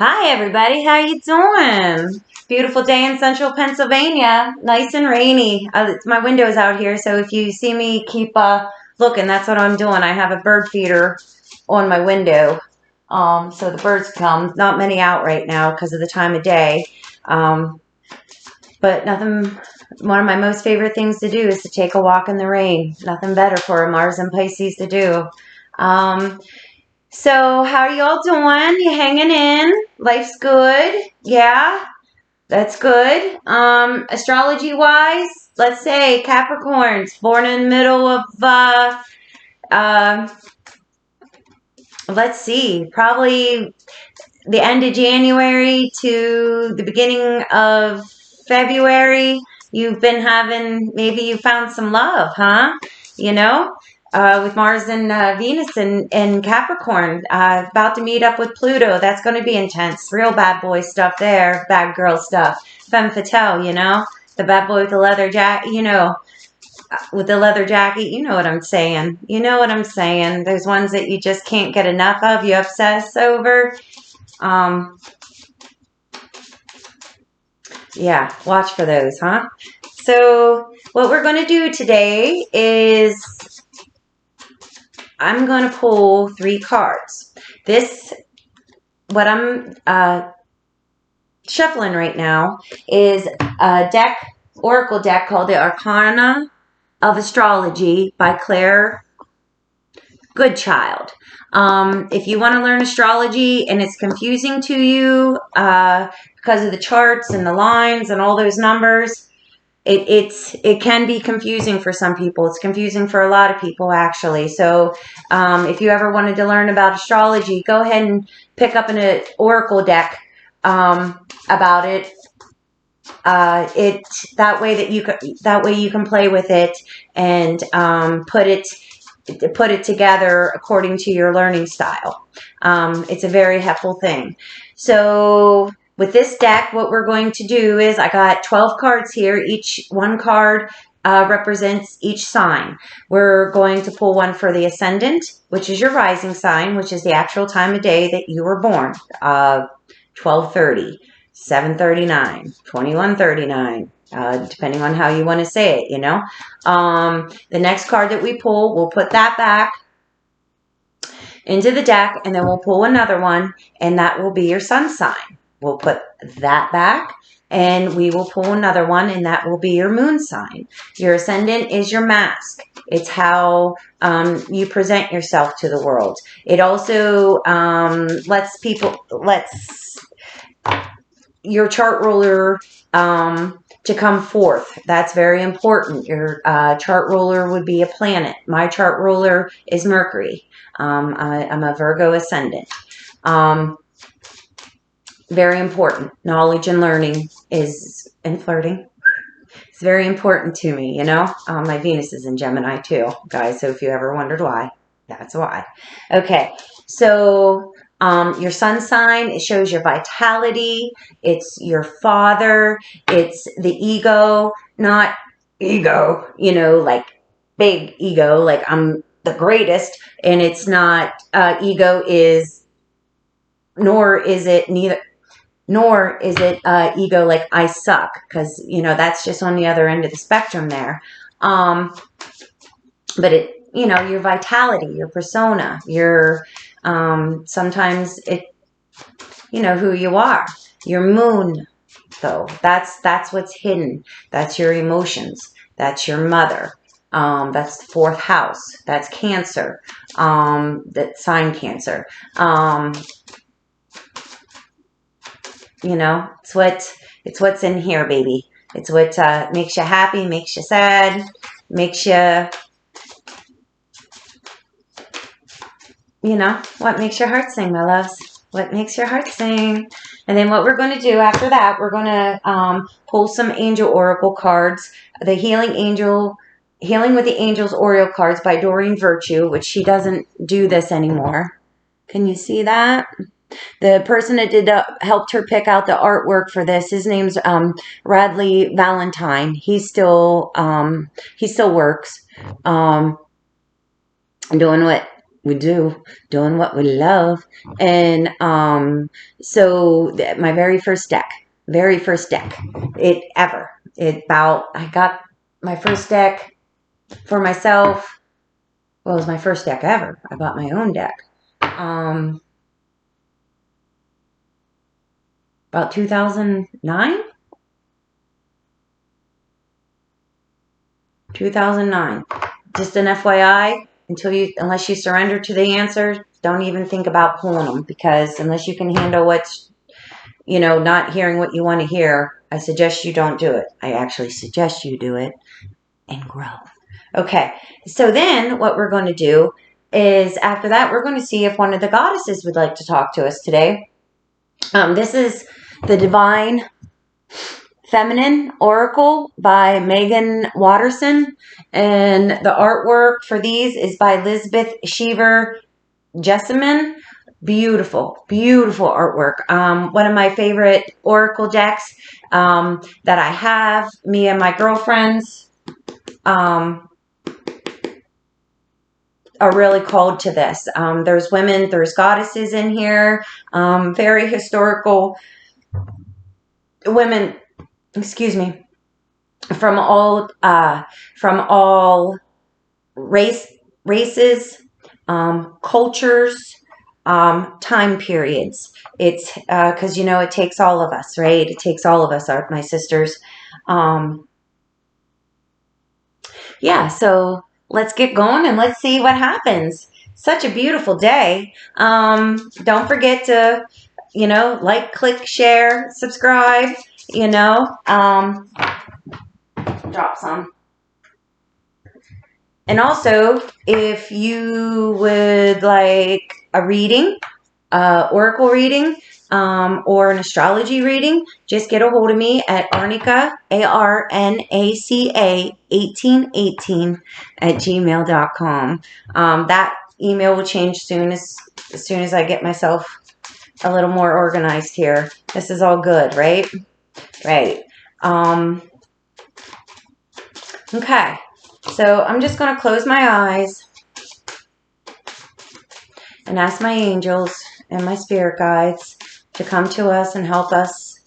Hi everybody, how you doing? Beautiful day in central Pennsylvania, nice and rainy. My window's out here, so if you see me keep looking, that's what I'm doing. I have a bird feeder on my window, so the birds come. Not many out right now because of the time of day, but nothing. One of my most favorite things to do is to take a walk in the rain. Nothing better for a Mars and Pisces to do. So how are y'all doing? You hanging in? Life's good? Yeah, that's good. Astrology wise, let's say Capricorns, born in the middle of uh, let's see, probably the end of January to the beginning of February. You've been having, maybe you found some love, huh? You know, with Mars and Venus and Capricorn, about to meet up with Pluto. That's going to be intense. Real bad boy stuff there. Bad girl stuff. Femme fatale, you know? The bad boy with the leather jacket, with the leather jacket, you know what I'm saying. You know what I'm saying. There's ones that you just can't get enough of. You obsess over. Yeah, watch for those, huh? So what we're going to do today is I'm going to pull 3 cards. What I'm shuffling right now is a oracle deck called the Arcana of Astrology by Claire Goodchild. If you want to learn astrology and it's confusing to you because of the charts and the lines and all those numbers, it can be confusing for some people. It's confusing for a lot of people, actually. So if you ever wanted to learn about astrology, go ahead and pick up an oracle deck about it. That way you can play with it and put it together according to your learning style. It's a very helpful thing. So with this deck, what we're going to do is I got 12 cards here. Each one card represents each sign. We're going to pull one for the ascendant, which is your rising sign, which is the actual time of day that you were born. 12:30, 7:39, 21:39. Depending on how you want to say it, you know. The next card that we pull, we'll put that back into the deck, and then we'll pull another one, and that will be your sun sign. We'll put that back, and we will pull another one, and that will be your moon sign. Your ascendant is your mask. It's how you present yourself to the world. It also lets your chart ruler to come forth. That's very important. Your chart ruler would be a planet. My chart ruler is Mercury. I'm a Virgo ascendant. Very important. Knowledge and learning and flirting. It's very important to me, you know. My Venus is in Gemini too, guys. So if you ever wondered why, that's why. Okay, so your sun sign, it shows your vitality. It's your father. It's the ego, not ego, like big ego, like I'm the greatest. And it's not, ego is, nor is it ego like I suck, because, that's just on the other end of the spectrum there. But your vitality, your persona, your, sometimes who you are. Your moon, though, that's what's hidden. That's your emotions. That's your mother. That's the 4th house. That's Cancer. That sign Cancer. It's what's in here, baby. It's what makes you happy, makes you sad, makes you, what makes your heart sing, my loves? What makes your heart sing? And then what we're going to do after that, we're going to pull some angel oracle cards. The Healing with the Angels Oracle cards by Doreen Virtue, which she doesn't do this anymore. Can you see that? The person that helped her pick out the artwork for this, his name's Radley Valentine. He still works, doing what we do, doing what we love. And so my very first deck, I got my first deck for myself. Well, it was my first deck ever. I bought my own deck. About 2009? 2009. Just an FYI, unless you surrender to the answer, don't even think about pulling them, because unless you can handle what's, not hearing what you want to hear, I suggest you don't do it. I actually suggest you do it and grow. Okay, so then what we're going to do is, after that, we're going to see if one of the goddesses would like to talk to us today. This is the Divine Feminine Oracle by Megan Watterson, and the artwork for these is by Elizabeth Sheaver Jessamine. Beautiful, beautiful artwork. One of my favorite oracle decks that I have. Me and my girlfriends are really called to this. There's women, there's goddesses in here, very historical women, excuse me, from all races, cultures, time periods. It's because it takes all of us, right? It takes all of us, my sisters. Yeah, so let's get going and let's see what happens. Such a beautiful day. Don't forget to, like, click, share, subscribe, drop some. And also, if you would like a reading, oracle reading, or an astrology reading, just get a hold of me at Arnica, ARNACA 1818 at gmail.com. That email will change as soon as I get myself a little more organized here. This is all good, right? Right. Okay. So I'm just going to close my eyes and ask my angels and my spirit guides to come to us and help us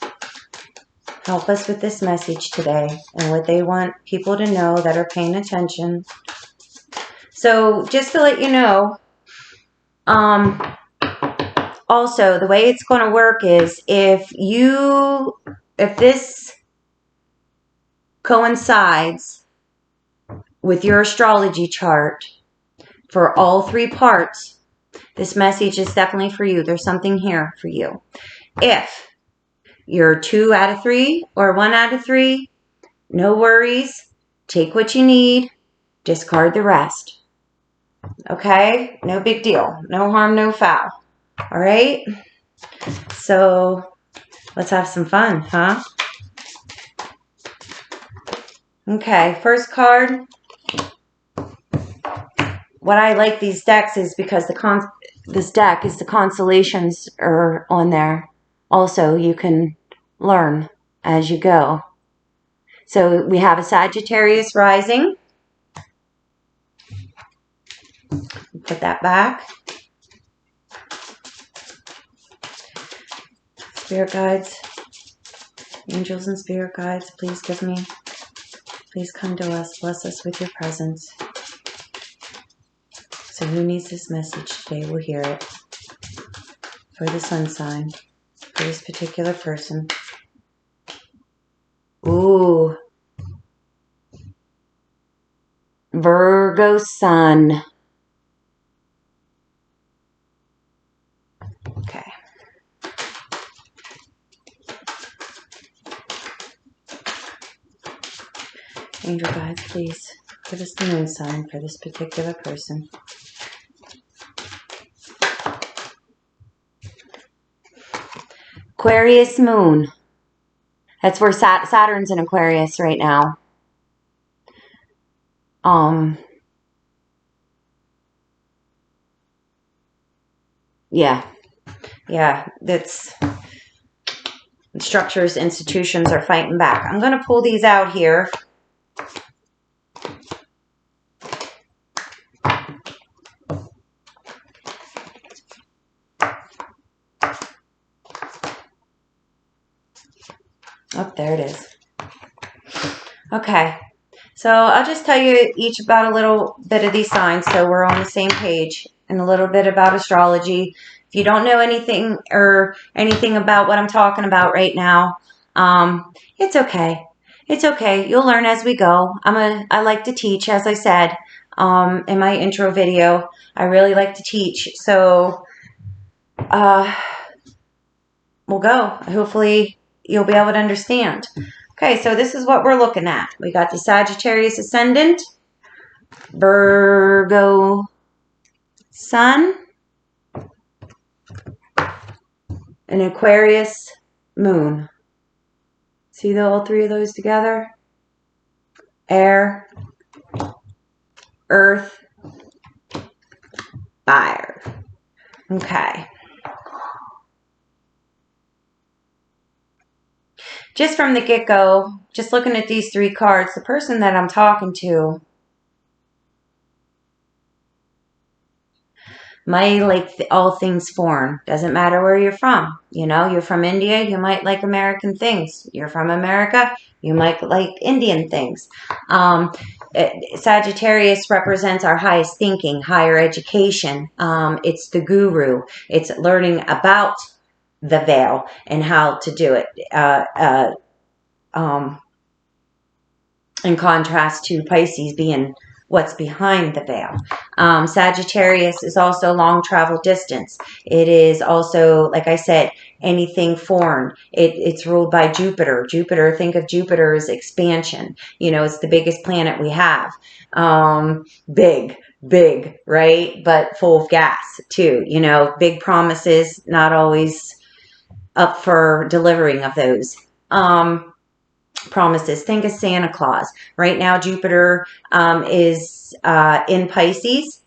with this message today and what they want people to know that are paying attention. So just to let you know, also the way it's going to work is if this coincides with your astrology chart for all three parts, this message is definitely for you. There's something here for you. If you're 2 out of 3 or 1 out of 3, no worries. Take what you need. Discard the rest. Okay? No big deal. No harm, no foul. All right? So let's have some fun, huh? Okay, first card. What I like these decks is because this deck is the constellations are on there. Also, you can learn as you go. So we have a Sagittarius Rising. Put that back. Spirit guides, angels and spirit guides, please come to us. Bless us with your presence. So who needs this message today will hear it. For the sun sign, for this particular person. Ooh. Virgo Sun. Okay. Angel guides, please give us the moon sign for this particular person. Aquarius Moon. That's where Saturn's in Aquarius right now. Yeah, that's structures, institutions are fighting back. I'm going to pull these out here. Oh, there it is. Okay. So I'll just tell you each about a little bit of these signs so we're on the same page, and a little bit about astrology. If you don't know anything or anything about what I'm talking about right now, it's okay. It's okay. You'll learn as we go. I like to teach, as I said, in my intro video. I really like to teach. So, we'll go. Hopefully you'll be able to understand. Okay, so this is what we're looking at. We got the Sagittarius Ascendant, Virgo Sun, and Aquarius Moon. See all three of those together? Air, Earth, Fire. Okay. Just from the get-go, just looking at these three cards, the person that I'm talking to might like all things foreign. Doesn't matter where you're from. You know, you're from India, you might like American things. You're from America, you might like Indian things. Sagittarius represents our highest thinking, higher education. It's the guru. It's learning about the veil and how to do it. In contrast to Pisces being what's behind the veil. Sagittarius is also long travel distance. It is also, like I said, anything foreign. It's ruled by Jupiter. Jupiter, think of Jupiter as expansion. You know, it's the biggest planet we have. Big, right? But full of gas too. You know, big promises, not always up for delivering of those. Promises. Think of Santa Claus. Right now, Jupiter is in Pisces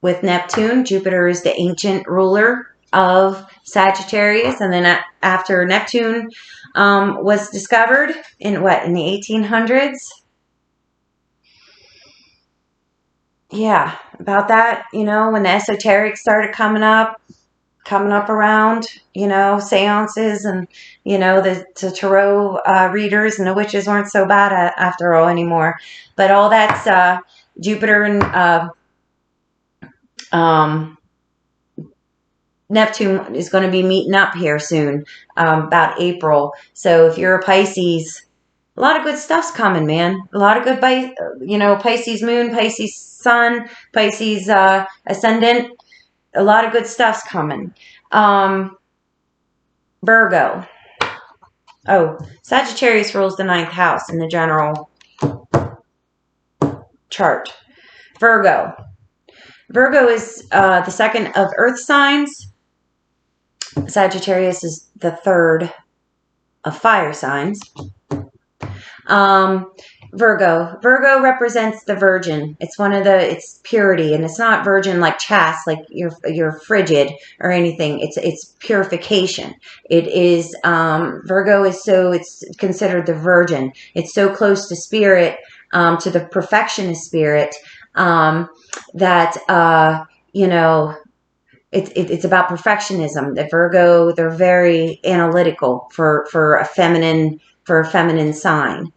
with Neptune. Jupiter is the ancient ruler of Sagittarius. And then after Neptune was discovered in the 1800s? Yeah, about that, you know, when the esoteric started coming up around, you know, seances and, you know, the tarot readers and the witches weren't so bad after all anymore. But all that's Jupiter and Neptune is going to be meeting up here soon, about April. So if you're a Pisces, a lot of good stuff's coming, man. A lot of good, you know, Pisces Moon, Pisces Sun, Pisces Ascendant. A lot of good stuff's coming. Virgo. Oh, Sagittarius rules the 9th house in the general chart. Virgo. Virgo is the second of earth signs. Sagittarius is the third of fire signs. Virgo represents the virgin. It's it's purity, and it's not virgin like chaste, like you're frigid or anything. It's purification. It is, Virgo is it's considered the virgin. It's so close to spirit, to the perfectionist spirit, that, you know, it's about perfectionism. The Virgo, they're very analytical for a feminine sign.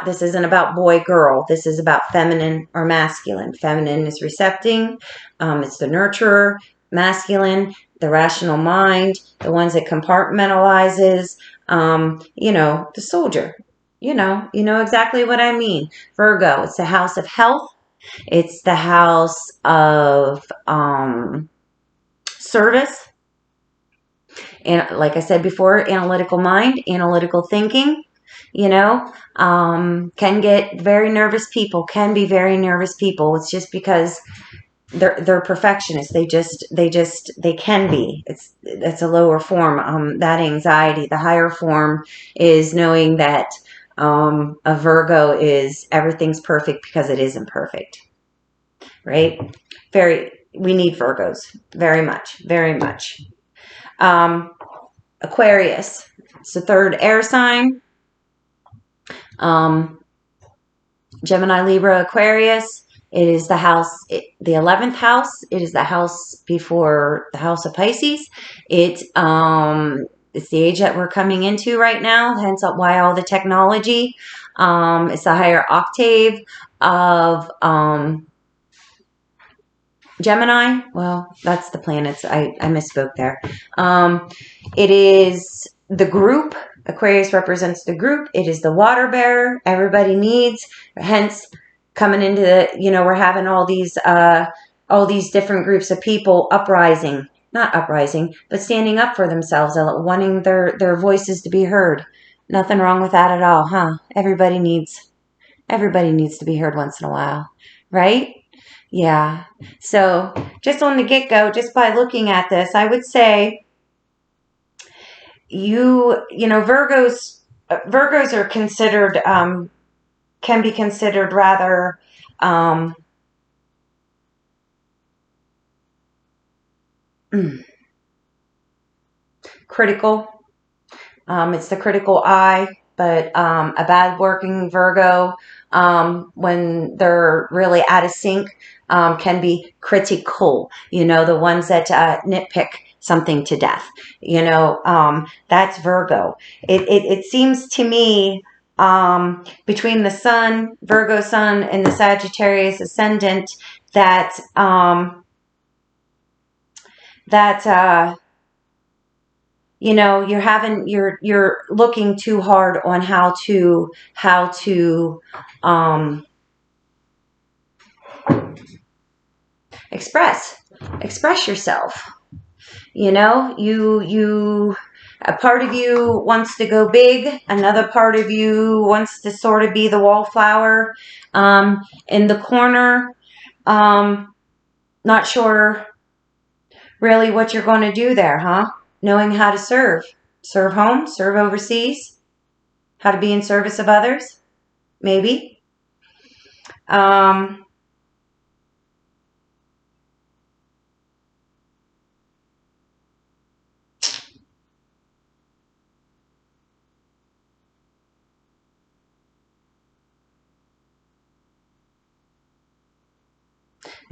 This isn't about boy, girl. This is about feminine or masculine. Feminine is recepting. It's the nurturer. Masculine, the rational mind, the ones that compartmentalizes, you know, the soldier. You know exactly what I mean. Virgo, it's the house of health. It's the house of, service. And like I said before, analytical mind, analytical thinking. You know, can get very nervous people, can be very nervous people. It's just because they're perfectionists. They can be. That's a lower form. That anxiety. The higher form is knowing that a Virgo is everything's perfect because it isn't perfect. Right? We need Virgos very much, very much. Aquarius. It's the third air sign. Gemini, Libra, Aquarius. It is the house, the 11th house. It is the house before the house of Pisces. It it's the age that we're coming into right now, hence why all the technology. It's the higher octave of Gemini. Well, that's the planets. I misspoke there. It is the group. Aquarius represents the group. It is the water bearer. Everybody needs. Hence, coming into the, we're having all these different groups of people uprising. Not uprising, but standing up for themselves, wanting their voices to be heard. Nothing wrong with that at all, huh? Everybody needs to be heard once in a while, right? Yeah. So just on the get-go, just by looking at this, I would say Virgos are considered, can be considered rather, critical. It's the critical eye, but a bad working Virgo, when they're really out of sync, can be critical. The ones that nitpick something to death. That's Virgo. It seems to me, between the Sun, Virgo Sun, and the Sagittarius Ascendant, that you're looking too hard on how to express yourself. A part of you wants to go big. Another part of you wants to sort of be the wallflower in the corner. Not sure really what you're going to do there, huh? Knowing how to serve home, serve overseas, how to be in service of others, maybe.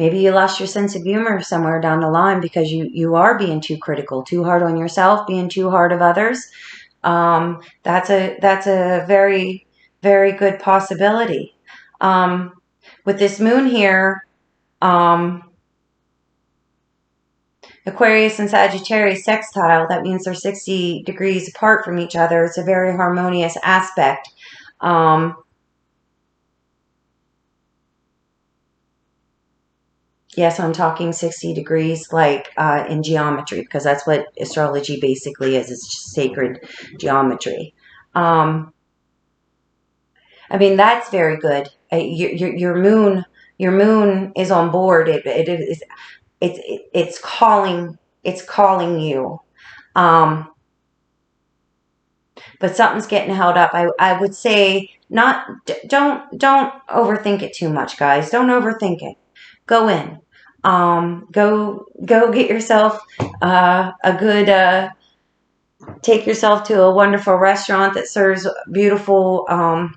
Maybe you lost your sense of humor somewhere down the line because you are being too critical, too hard on yourself, being too hard of others. That's a very, very good possibility. With this moon here, Aquarius and Sagittarius sextile, that means they're 60 degrees apart from each other. It's a very harmonious aspect. Yes, I'm talking 60 degrees like in geometry, because that's what astrology basically is. It's just sacred geometry. I mean, that's very good. Your moon is on board. It's calling you. But something's getting held up. I would say don't overthink it too much, guys. Don't overthink it. Go in. Go get yourself a good, take yourself to a wonderful restaurant that serves beautiful, a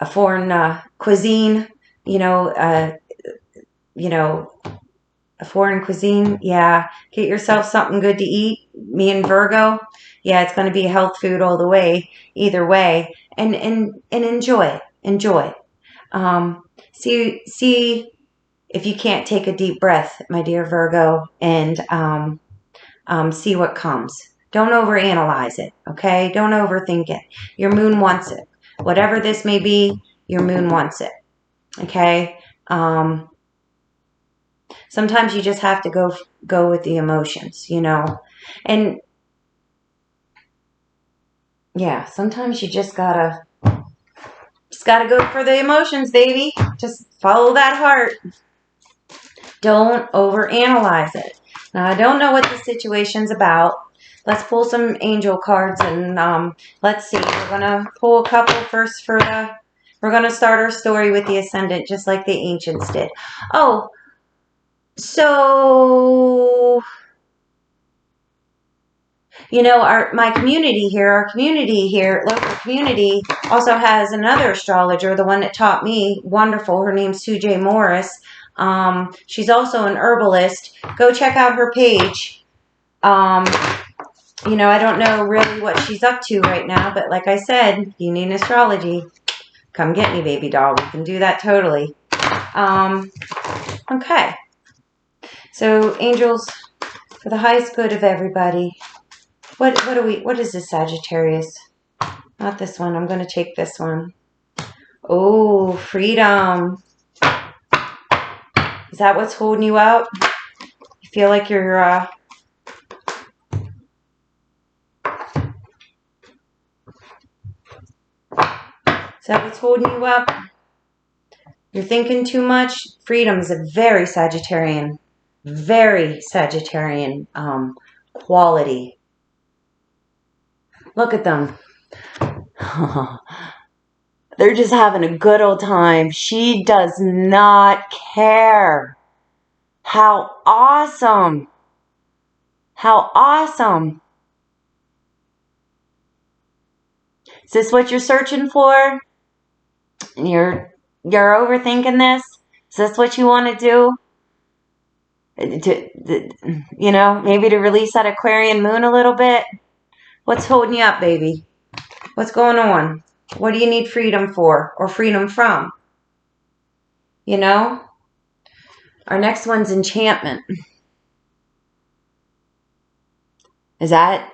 foreign cuisine, a foreign cuisine. Yeah, get yourself something good to eat. Me and Virgo, yeah, it's going to be health food all the way, either way. And enjoy it. See if you can't take a deep breath, my dear Virgo, and see what comes. Don't overanalyze it, okay? Don't overthink it. Your moon wants it. Whatever this may be, your moon wants it, okay? Sometimes you just have to go with the emotions, and yeah, sometimes you just gotta go for the emotions, baby. Just follow that heart. Don't overanalyze it. Now, I don't know what the situation's about. Let's pull some angel cards and let's see. We're gonna pull a couple first we're gonna start our story with the ascendant, just like the ancients did. Oh, so my community here, local community, also has another astrologer, the one that taught me, wonderful. Her name's Sue J. Morris. She's also an herbalist. Go check out her page. You know, I don't know really what she's up to right now, but like I said, you need astrology. Come get me, baby doll. We can do that totally. Okay. So, angels, for the highest good of everybody. What is this, Sagittarius? Not this one. I'm going to take this one. Oh, freedom. Is that what's holding you out? You feel like you're, is that what's holding you up? You're thinking too much? Freedom is a very Sagittarian quality. Look at them. They're just having a good old time. She does not care. How awesome. How awesome. Is this what you're searching for? You're overthinking this? Is this what you want to do? You know, maybe to release that Aquarian moon a little bit? What's holding you up, baby? What's going on? What do you need freedom for or freedom from? You know? Our next one's enchantment. Is that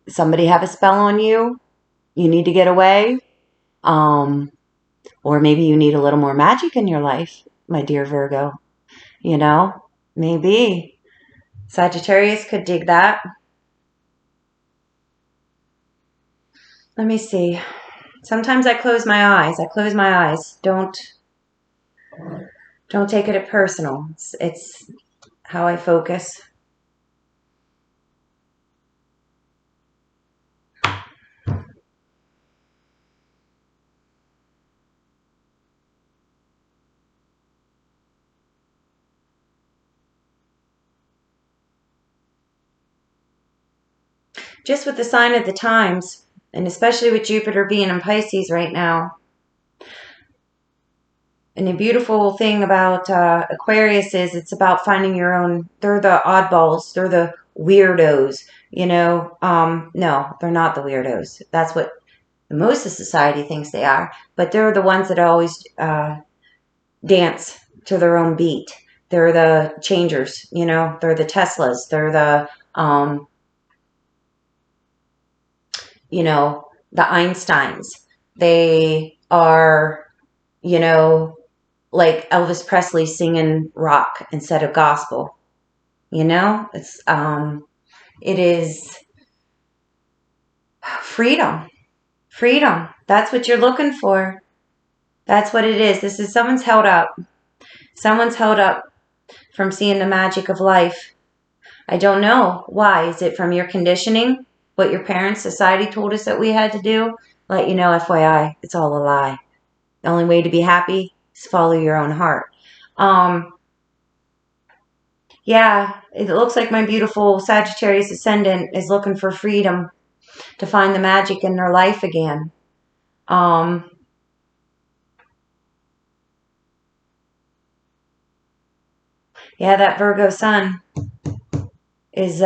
somebody have a spell on you? You need to get away? Or maybe you need a little more magic in your life, my dear Virgo. You know, maybe. Sagittarius could dig that. Let me see. Sometimes I close my eyes. Don't take it personal. It's how I focus. Just with the sign of the times, and especially with Jupiter being in Pisces right now. And the beautiful thing about Aquarius is it's about finding your own. They're the oddballs. They're the weirdos. You know, no, they're not the weirdos. That's what most of society thinks they are. But they're the ones that always dance to their own beat. They're the changers. You know, they're the Teslas. They're the you know, the Einsteins. They are, you know, like Elvis Presley singing rock instead of gospel. You know, it is freedom. Freedom. That's what you're looking for. That's what it is. This is someone's held up. Someone's held up from seeing the magic of life. I don't know. Why? Is it from your conditioning? What your parents, society told us that we had to do? Let you know, FYI, it's all a lie. The only way to be happy is follow your own heart. Yeah, it looks like my beautiful Sagittarius ascendant is looking for freedom to find the magic in their life again. Yeah, that Virgo Sun is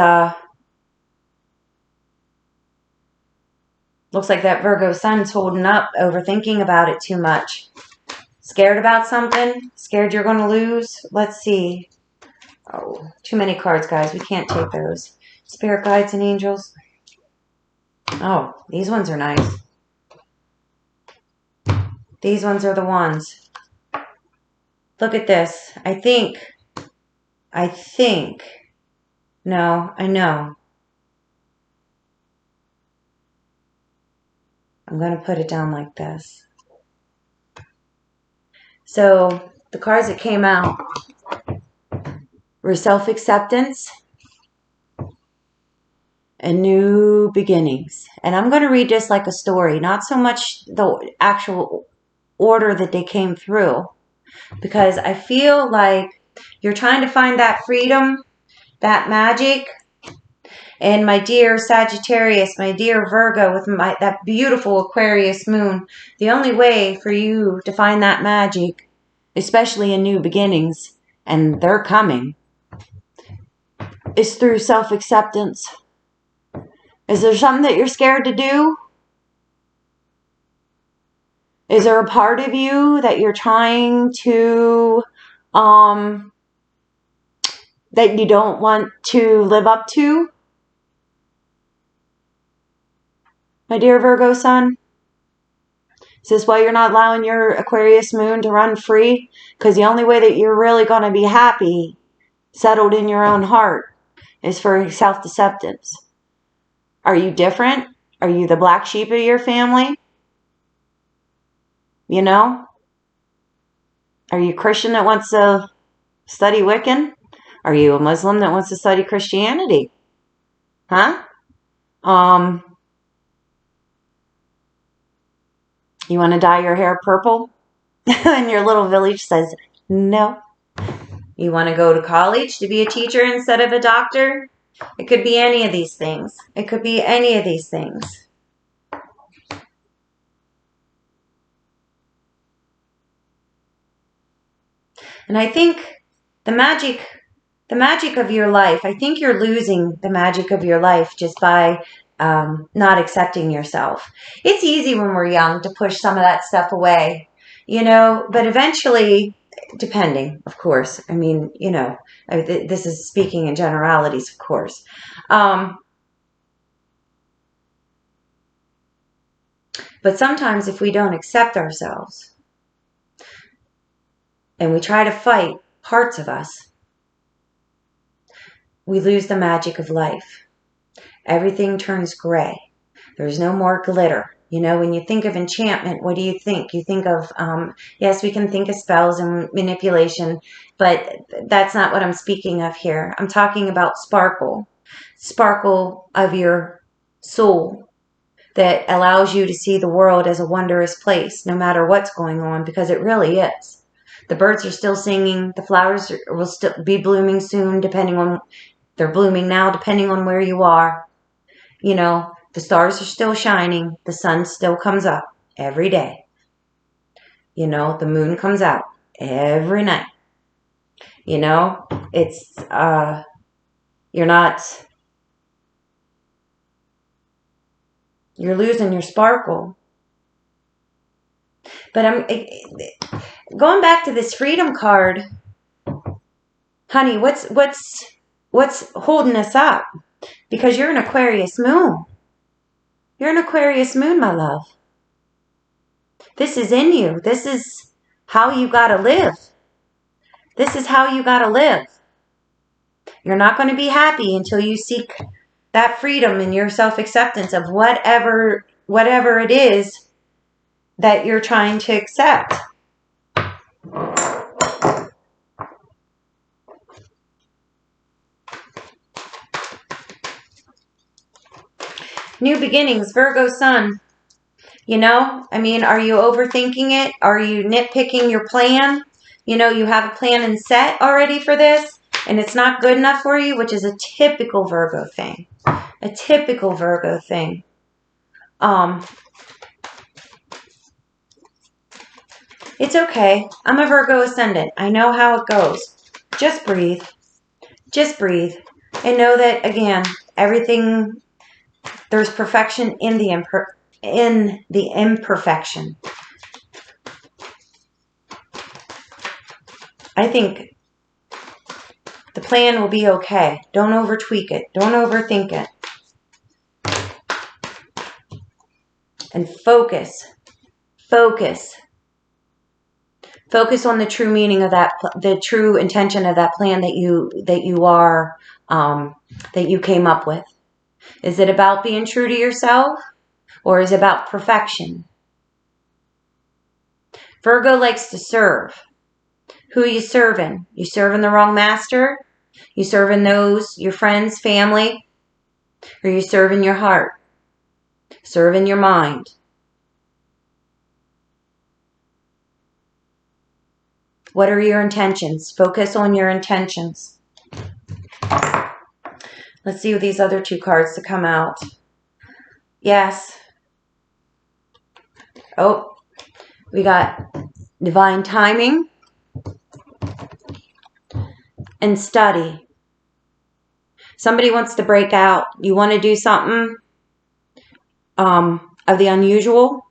looks like that Virgo Sun's holding up, overthinking about it too much. Scared about something? Scared you're going to lose? Let's see. Oh, too many cards, guys. We can't take those. Spirit guides and angels. Oh, these ones are nice. These ones are the ones. Look at this. I think. No, I know. I'm going to put it down like this. So the cards that came out were self-acceptance and new beginnings. And I'm going to read this like a story, not so much the actual order that they came through, because I feel like you're trying to find that freedom, that magic, And my dear Sagittarius, my dear Virgo with that beautiful Aquarius moon, the only way for you to find that magic, especially in new beginnings, and they're coming, is through self-acceptance. Is there something that you're scared to do? Is there a part of you that you're trying to, that you don't want to live up to? My dear Virgo Sun, is this why you're not allowing your Aquarius moon to run free? Because the only way that you're really going to be happy, settled in your own heart, is for self-acceptance. Are you different? Are you the black sheep of your family? You know? Are you a Christian that wants to study Wiccan? Are you a Muslim that wants to study Christianity? Huh? You want to dye your hair purple? And your little village says no. You want to go to college to be a teacher instead of a doctor? It could be any of these things. It could be any of these things. And I think the magic of your life, I think you're losing the magic of your life just by not accepting yourself. It's easy when we're young to push some of that stuff away, you know, but eventually, depending, of course, I mean, you know, this is speaking in generalities, of course. But sometimes if we don't accept ourselves and we try to fight parts of us, we lose the magic of life. Everything turns gray. There's no more glitter. You know, when you think of enchantment, what do you think? You think of, yes, we can think of spells and manipulation, but that's not what I'm speaking of here. I'm talking about sparkle. Sparkle of your soul that allows you to see the world as a wondrous place, no matter what's going on, because it really is. The birds are still singing. The flowers will still be blooming soon, depending on, they're blooming now, depending on where you are. You know, the stars are still shining. The sun still comes up every day. You know, the moon comes out every night. You know, it's, you're losing your sparkle. But I'm going back to this freedom card. Honey, what's holding us up? Because you're an Aquarius moon. You're an Aquarius moon, my love. This is in you. This is how you got to live. This is how you got to live. You're not going to be happy until you seek that freedom and your self-acceptance of whatever it is that you're trying to accept. New beginnings, Virgo Sun. You know, I mean, are you overthinking it? Are you nitpicking your plan? You know, you have a plan and set already for this, and it's not good enough for you, which is a typical Virgo thing. A typical Virgo thing. It's okay. I'm a Virgo ascendant. I know how it goes. Just breathe. Just breathe. And know that, again, everything, there's perfection in the imperfection. I think the plan will be okay. Don't over-tweak it. Don't overthink it. And focus. Focus. Focus on the true meaning of that, the true intention of that plan that you came up with. Is it about being true to yourself, or is it about perfection? Virgo likes to serve. Who are you serving? You serving the wrong master? You serving your friends, family? Or you serving your heart? Serving your mind? What are your intentions? Focus on your intentions. Let's see these other two cards to come out. Yes. Oh, we got divine timing and study. Somebody wants to break out. You want to do something of the unusual.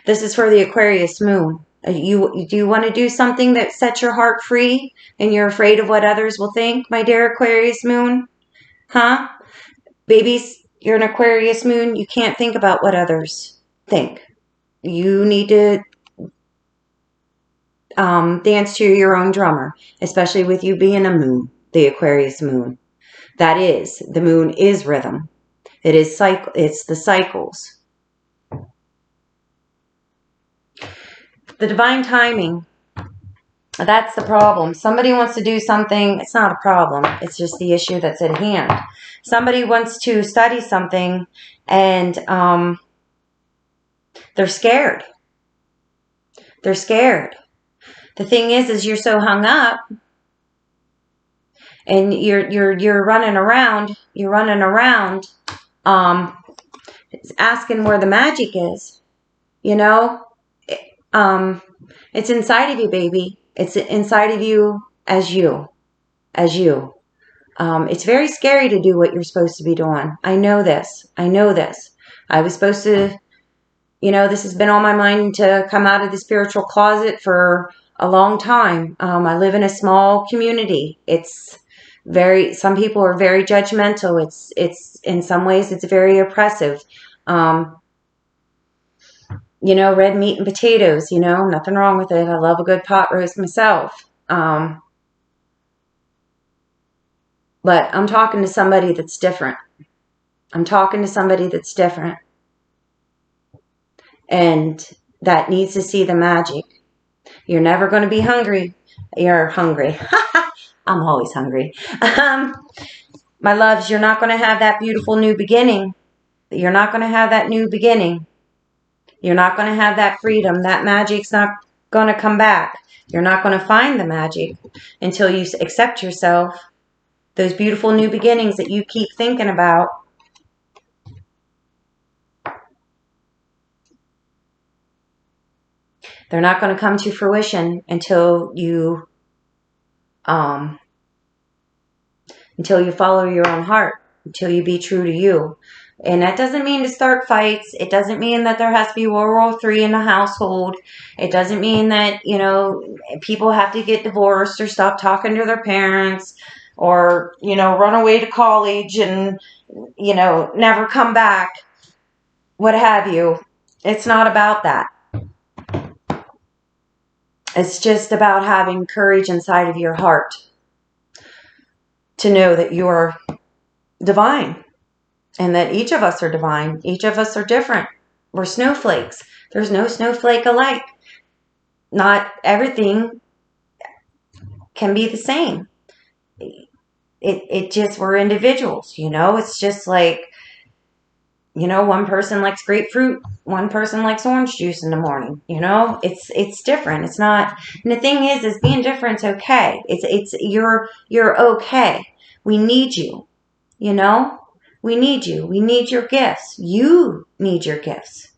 This is for the Aquarius Moon. Do you want to do something that sets your heart free and you're afraid of what others will think, my dear Aquarius Moon? Huh? Babies, you're an Aquarius Moon. You can't think about what others think. You need to dance to your own drummer, especially with you being a moon, the Aquarius Moon. That is, the moon is rhythm. It is cycle. It's the cycles. The divine timing. That's the problem. Somebody wants to do something. It's not a problem. It's just the issue that's at hand. Somebody wants to study something and they're scared. They're scared. The thing is you're so hung up and you're running around. You're running around asking where the magic is. You know? It's inside of you, baby. It's inside of you as you. As you. It's very scary to do what you're supposed to be doing. I know this. I know this. I was supposed to, you know, this has been on my mind to come out of the spiritual closet for a long time. I live in a small community. It's very, some people are very judgmental. It's in some ways, it's very oppressive. You know, red meat and potatoes, you know, nothing wrong with it. I love a good pot roast myself. But I'm talking to somebody that's different. I'm talking to somebody that's different. And that needs to see the magic. You're never going to be hungry. You're hungry. I'm always hungry. My loves, you're not going to have that beautiful new beginning. You're not going to have that new beginning. You're not going to have that freedom. That magic's not going to come back. You're not going to find the magic until you accept yourself. Those beautiful new beginnings that you keep thinking about. They're not going to come to fruition until you follow your own heart, until you be true to you. And that doesn't mean to start fights. It doesn't mean that there has to be World War III in the household. It doesn't mean that, you know, people have to get divorced or stop talking to their parents or, you know, run away to college and, you know, never come back, what have you. It's not about that. It's just about having courage inside of your heart to know that you're divine. And that each of us are divine. Each of us are different. We're snowflakes. There's no snowflake alike. Not everything can be the same. It just, we're individuals, you know? It's just like, you know, one person likes grapefruit. One person likes orange juice in the morning, you know? It's different. It's not, and the thing is being different's okay. You're okay. We need you, you know? We need you. We need your gifts. You need your gifts.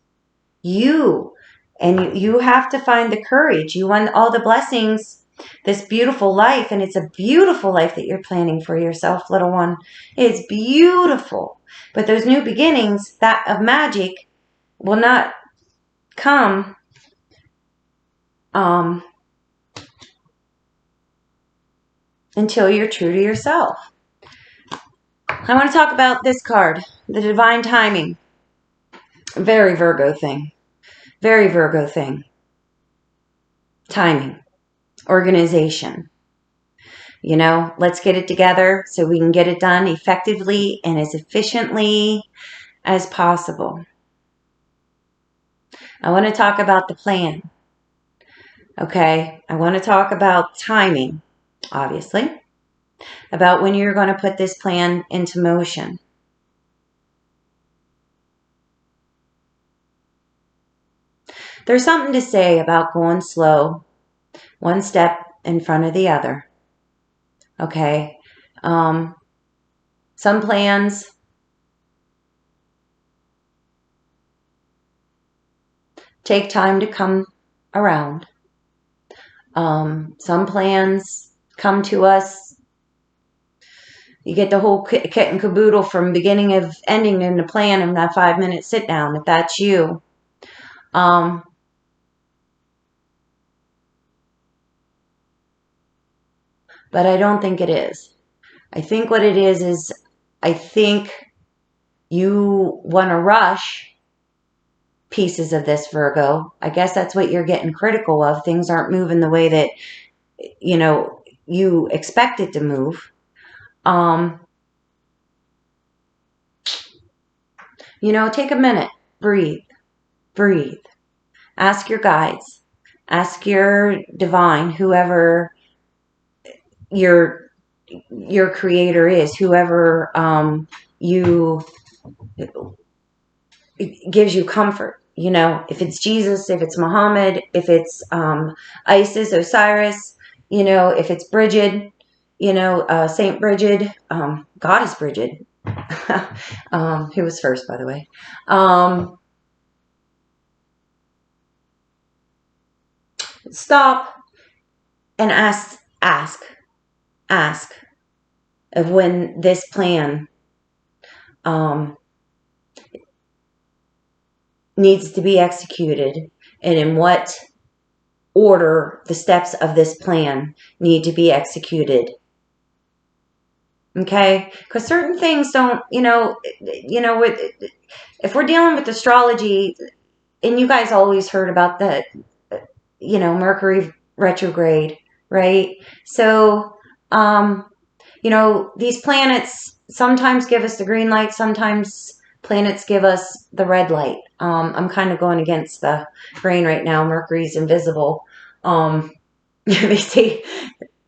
You have to find the courage. You want all the blessings, this beautiful life, and it's a beautiful life that you're planning for yourself, little one. It's beautiful. But those new beginnings, that of magic, will not come until you're true to yourself. I want to talk about this card, the divine timing. Very Virgo thing. Very Virgo thing. Timing. Organization. You know, let's get it together so we can get it done effectively and as efficiently as possible. I want to talk about the plan. Okay? I want to talk about timing, obviously. About when you're going to put this plan into motion. There's something to say about going slow, one step in front of the other. Okay? Some plans take time to come around. Some plans come to us. You get the whole kit and caboodle from beginning of ending in the plan in that 5-minute sit down, if that's you. But I don't think it is. I think what it is I think you want to rush pieces of this, Virgo. I guess that's what you're getting critical of. Things aren't moving the way that, you know, you expect it to move. You know, take a minute, breathe, breathe. Ask your guides, ask your divine, whoever your creator is, whoever it gives you comfort. You know, if it's Jesus, if it's Muhammad, if it's Isis, Osiris, you know, if it's Bridget, you know, Saint Bridget, Goddess Bridget, who was first, by the way. Stop and ask of when this plan needs to be executed, and in what order the steps of this plan need to be executed. Okay? Because certain things don't, you know, if we're dealing with astrology, and you guys always heard about the, you know, Mercury retrograde, right? So, you know, these planets sometimes give us the green light, sometimes planets give us the red light. I'm kind of going against the grain right now. Mercury's invisible. They say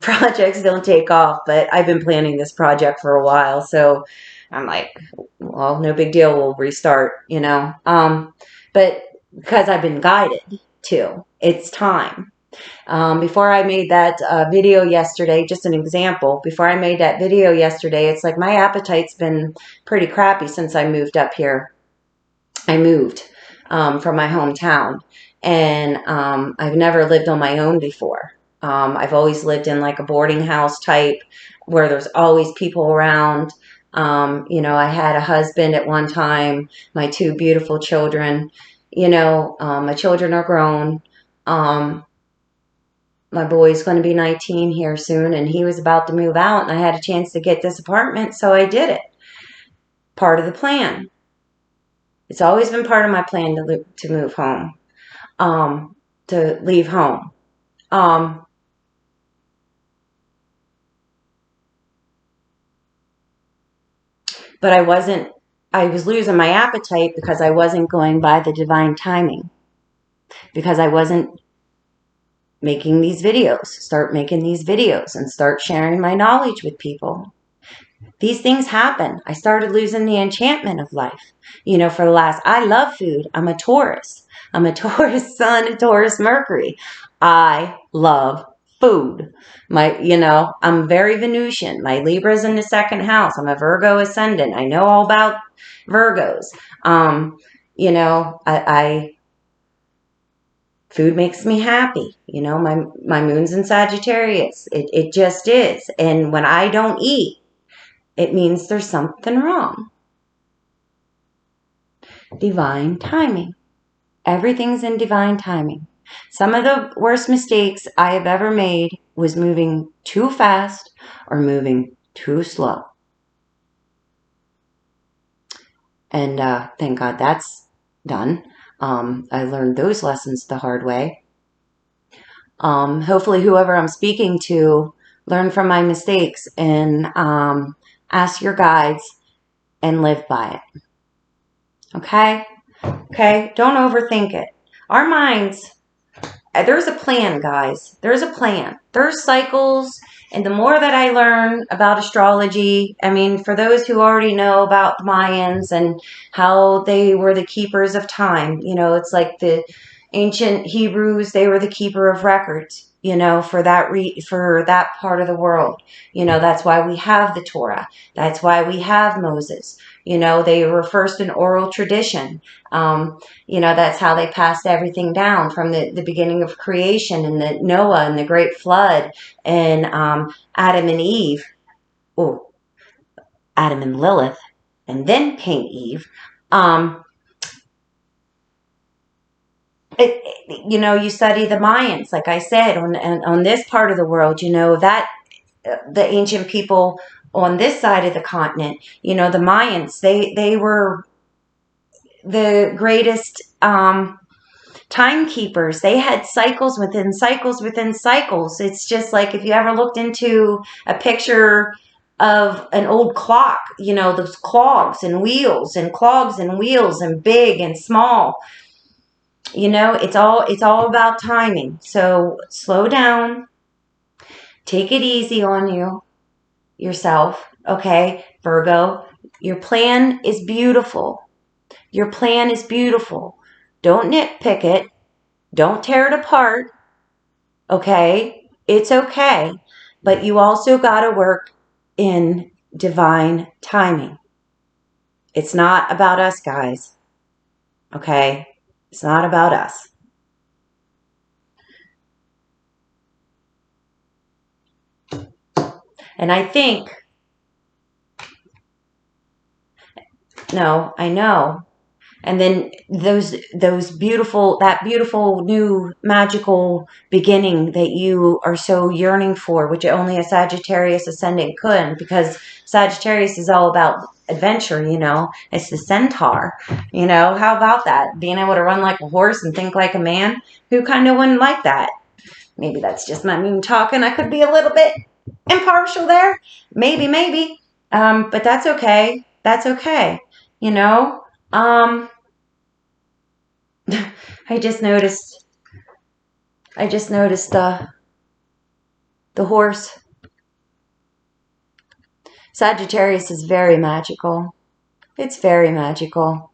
projects don't take off, but I've been planning this project for a while, so I'm like, well, no big deal, we'll restart, you know. But because I've been guided to, it's time. Before I made that video yesterday, just an example, before I made that video yesterday, it's like my appetite's been pretty crappy since I moved up here. I moved from my hometown, and I've never lived on my own before. I've always lived in like a boarding house type where there's always people around. You know, I had a husband at one time, my 2 beautiful children. You know, my children are grown. My boy's going to be 19 here soon, and he was about to move out, and I had a chance to get this apartment, so I did it. Part of the plan. It's always been part of my plan to move home, to leave home. But I was losing my appetite because I wasn't going by the divine timing, because I wasn't making these videos, start making these videos and start sharing my knowledge with people. These things happen. I started losing the enchantment of life. You know, I love food. I'm a Taurus. I'm a Taurus Sun, a Taurus Mercury. I love food. I'm very Venusian. My Libra's in the 2nd house. I'm a Virgo ascendant. I know all about Virgos. You know, food makes me happy. You know, my moon's in Sagittarius. It just is. And when I don't eat, it means there's something wrong. Divine timing. Everything's in divine timing. Some of the worst mistakes I have ever made was moving too fast or moving too slow. And thank God that's done. I learned those lessons the hard way. Hopefully whoever I'm speaking to learn from my mistakes and ask your guides and live by it. Okay? Okay? Don't overthink it. Our minds, there's a plan, guys. There's a plan. There's cycles. And the more that I learn about astrology, I mean, for those who already know about the Mayans and how they were the keepers of time, you know, it's like the ancient Hebrews, they were the keeper of records. you know, for that part of the world. You know, that's why we have the Torah. That's why we have Moses. You know, they were first an oral tradition. You know, that's how they passed everything down from the beginning of creation and the Noah and the great flood and Adam and Eve. Oh, Adam and Lilith, and then came Eve. You know, you study the Mayans, like I said, on this part of the world, you know, that the ancient people on this side of the continent, you know, the Mayans, they were the greatest timekeepers. They had cycles within cycles within cycles. It's just like if you ever looked into a picture of an old clock, you know, those clogs and wheels and clogs and wheels and big and small. You know, it's all about timing. So slow down. Take it easy on yourself. Okay, Virgo, your plan is beautiful. Your plan is beautiful. Don't nitpick it. Don't tear it apart. Okay? It's okay. But you also got to work in divine timing. It's not about us, guys. Okay? It's not about us. And I think, no, I know. And then those beautiful, that beautiful new magical beginning that you are so yearning for, which only a Sagittarius ascendant could, because Sagittarius is all about adventure, you know. It's the centaur, you know. How about that? Being able to run like a horse and think like a man. Who kind of wouldn't like that? Maybe that's just my moon talking. I could be a little bit impartial there. Maybe. But that's okay. That's okay. You know? I just noticed the horse. Sagittarius is very magical. It's very magical.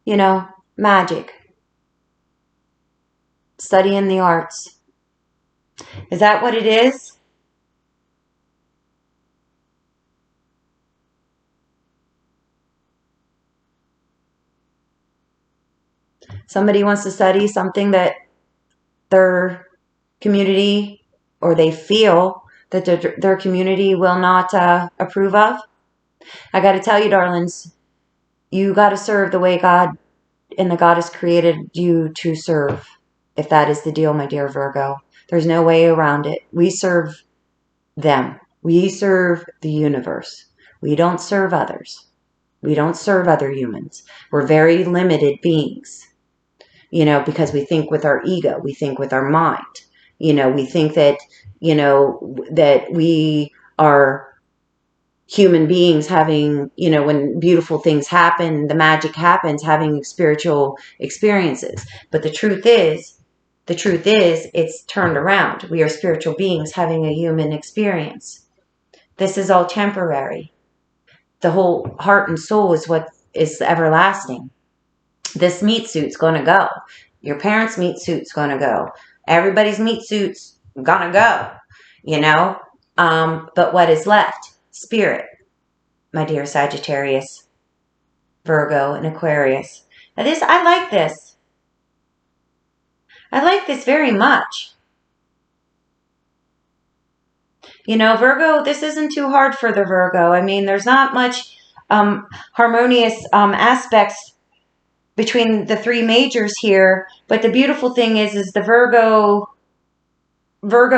You know, magic. Studying the arts. Is that what it is? Somebody wants to study something that their community, or they feel that their community will not approve of. I got to tell you, darlings, you got to serve the way God and the Goddess created you to serve. If that is the deal, my dear Virgo, there's no way around it. We serve them. We serve the universe. We don't serve others. We don't serve other humans. We're very limited beings, you know, because we think with our ego. We think with our mind. You know, we think that, you know, that we are human beings having, you know, when beautiful things happen, the magic happens, having spiritual experiences. But the truth is, it's turned around. We are spiritual beings having a human experience. This is all temporary. The whole heart and soul is what is everlasting. This meat suit's going to go. Your parents' meat suit's going to go. Everybody's meat suit's going to go, you know. But what is left? Spirit, my dear Sagittarius, Virgo, and Aquarius. Now I like this. I like this very much. You know, Virgo, this isn't too hard for the Virgo. I mean, there's not much harmonious aspects between the three majors here. But the beautiful thing is the Virgo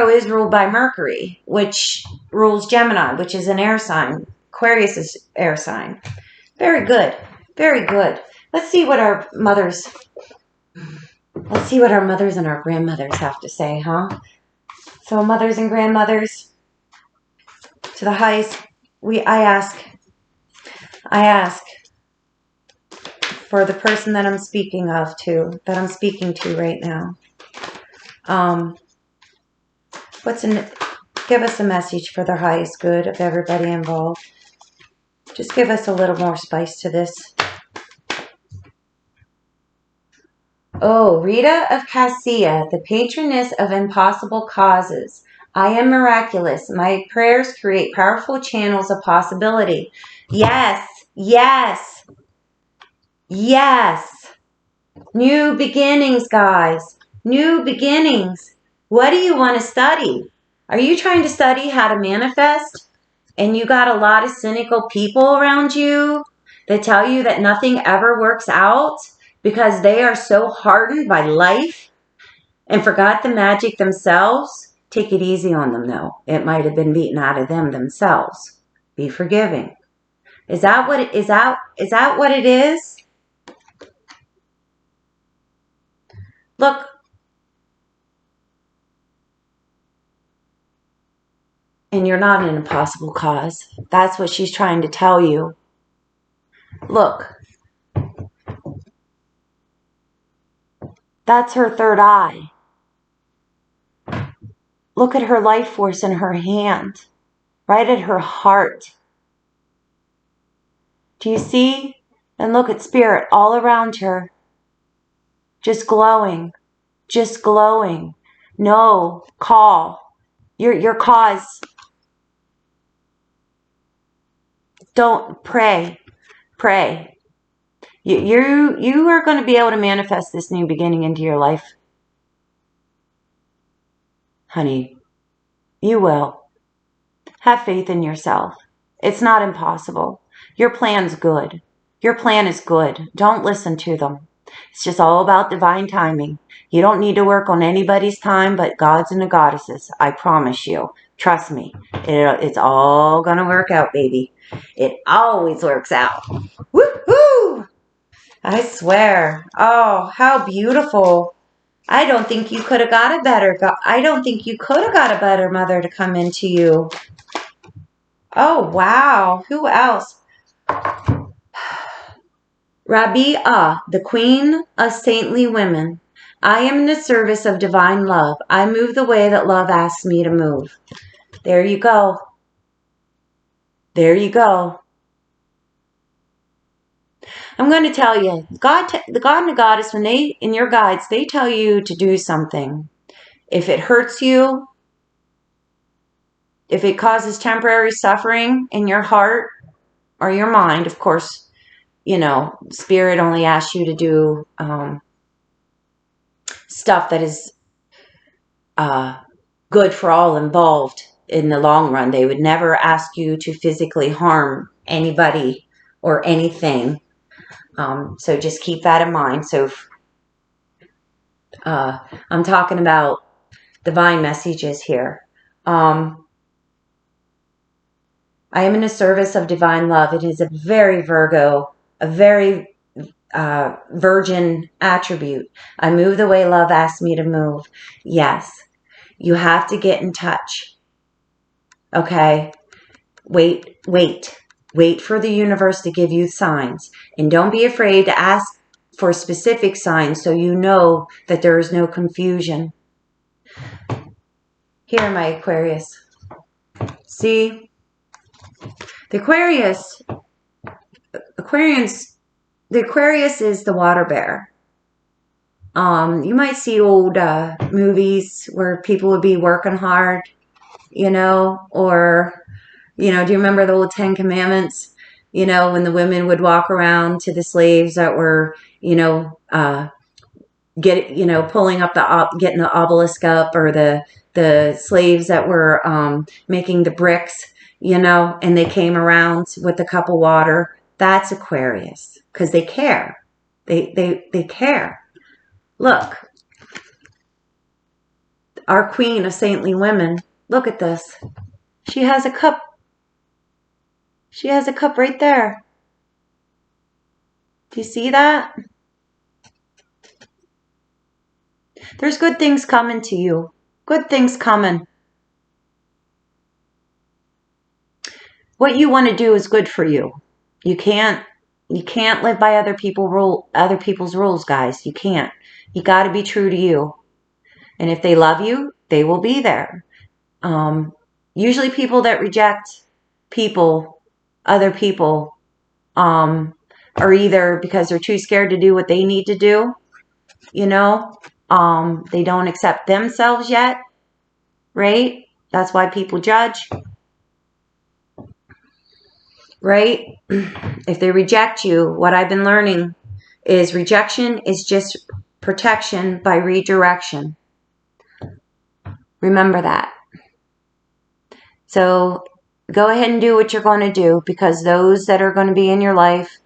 is ruled by Mercury, which rules Gemini, which is an air sign. Aquarius is air sign. Very good. Very good. Let's see what our mothers and our grandmothers have to say, huh? So mothers and grandmothers, to the highest, I ask for the person that I'm speaking to right now. Give us a message for the highest good of everybody involved. Just give us a little more spice to this. Oh, Rita of Cassia, the patroness of impossible causes. I am miraculous. My prayers create powerful channels of possibility. Yes, yes, yes. New beginnings, guys. New beginnings. What do you want to study? Are you trying to study how to manifest? And you got a lot of cynical people around you that tell you that nothing ever works out because they are so hardened by life and forgot the magic themselves. Take it easy on them, though. It might have been beaten out of them themselves. Be forgiving. Is that what it is? Look, and you're not an impossible cause. That's what she's trying to tell you. Look, that's her third eye. Look at her life force in her hand, right at her heart. Do you see? And look at spirit all around her. Just glowing. Just glowing. No, call. Your cause. Don't pray. Pray. You are going to be able to manifest this new beginning into your life. Honey, you will. Have faith in yourself. It's not impossible. Your plan's good. Your plan is good. Don't listen to them. It's just all about divine timing. You don't need to work on anybody's time but God's and the goddesses. I promise you. Trust me. It's all going to work out, baby. It always works out. Woo-hoo! I swear. Oh, how beautiful. I don't think you could have got a better mother to come into you. Oh, wow. Who else? Rabia, the queen of saintly women. I am in the service of divine love. I move the way that love asks me to move. There you go. There you go. I'm going to tell you, the God and the goddess, when in your guides, they tell you to do something. If it hurts you, if it causes temporary suffering in your heart or your mind, of course, Spirit only asks you to do stuff that is good for all involved in the long run. They would never ask you to physically harm anybody or anything. So just keep that in mind. So I'm talking about divine messages here. I am in the service of divine love. It is a very Virgo, a very virgin attribute. I move the way love asks me to move. Yes, you have to get in touch. Okay? Wait for the universe to give you signs. And don't be afraid to ask for specific signs so you know that there is no confusion. Here, my Aquarius. See? The Aquarius is the water bear. You might see old movies where people would be working hard, or, do you remember the old 10 Commandments? When the women would walk around to the slaves that were, pulling up getting the obelisk up, or the slaves that were making the bricks, and they came around with a cup of water. That's Aquarius, because they care. They care. Look, our queen of saintly women. Look at this. She has a cup. She has a cup right there. Do you see that? There's good things coming to you. Good things coming. What you want to do is good for you. You can't live by other people's rules, guys. You can't. You got to be true to you. And if they love you, they will be there. Usually people that reject other people, are either because they're too scared to do what they need to do, you know. They don't accept themselves yet, right? That's why people judge, right? If they reject you, what I've been learning is rejection is just protection by redirection. Remember that. So go ahead and do what you're going to do, because those that are going to be in your life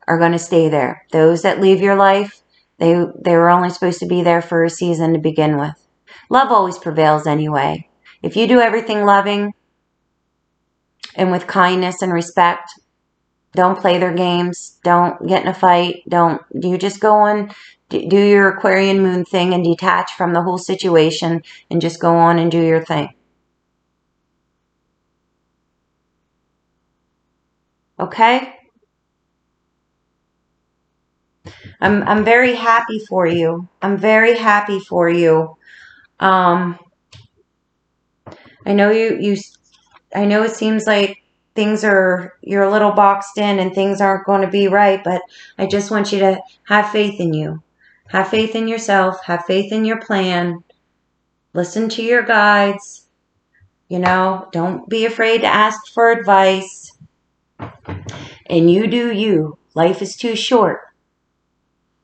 are going to stay there. Those that leave your life, they were only supposed to be there for a season to begin with. Love always prevails anyway. If you do everything loving and with kindness and respect, don't play their games, don't get in a fight, you just go on, do your Aquarian Moon thing and detach from the whole situation and just go on and do your thing. Okay? I'm very happy for you. I'm very happy for you. I know I know it seems like you're a little boxed in and things aren't going to be right, but I just want you to have faith in you. Have faith in yourself. Have faith in your plan. Listen to your guides. You know, don't be afraid to ask for advice. And you do you. Life is too short.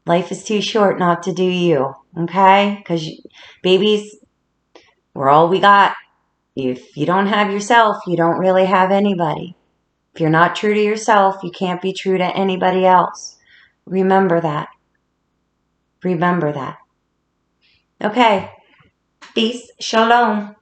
Life is too short not to do you. Okay? Because babies, we're all we got. If you don't have yourself, you don't really have anybody. If you're not true to yourself, you can't be true to anybody else. Remember that. Remember that. Okay. Peace. Shalom.